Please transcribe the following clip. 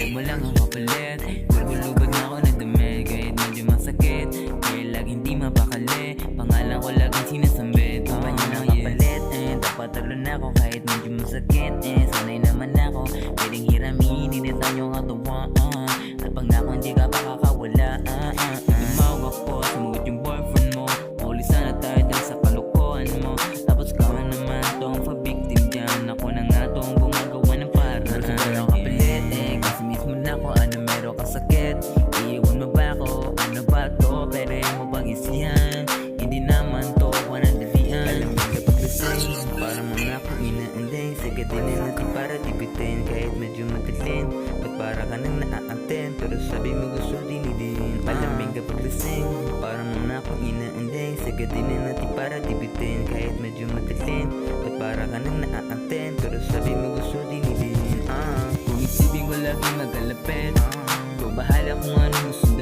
Dagdag mo lang ang kapalit. Lubad na ako ng dumi kahit medyo masakit. Kaya laging di mapakali, pangalan ko laging sinasambit. Kumpanya ng kapalit, dapat talo na ako kahit medyo masakit. Sanay naman ako, pwedeng hiramin, initan yung katawan. At pag na ako hindi ka pa kakawala. Tumawag ko, sumugot yung boyfriend mo. Mahuli sana tayo dahil sa kalokohan mo. Tapos ka naman tong pa-victim dyan. Ako na nga tong gumagawa ng para. Pero kapalit, kasi mismo na ako, ano meron ka sakit. Iiwan mo ba ako, ano ba to? Pwede mo bang isihan? Hindi naman to panandalian. Alam mo kapag lasing, parang mga akong inaanday. Sagadinin natin para dibitin kahit medyo madilim. Ba't para ka nang naa-attend, pero sabi mo gusto dinidin. Alam kapag lasing, parang mga akong inaanday. Sagadinin natin para dibitin kahit medyo madilim. Ba't para ka nang naa-attend, pero sabi mo gusto dinidin. Kung isipin ko lagi magalapit, ikaw bahala kung ano gusto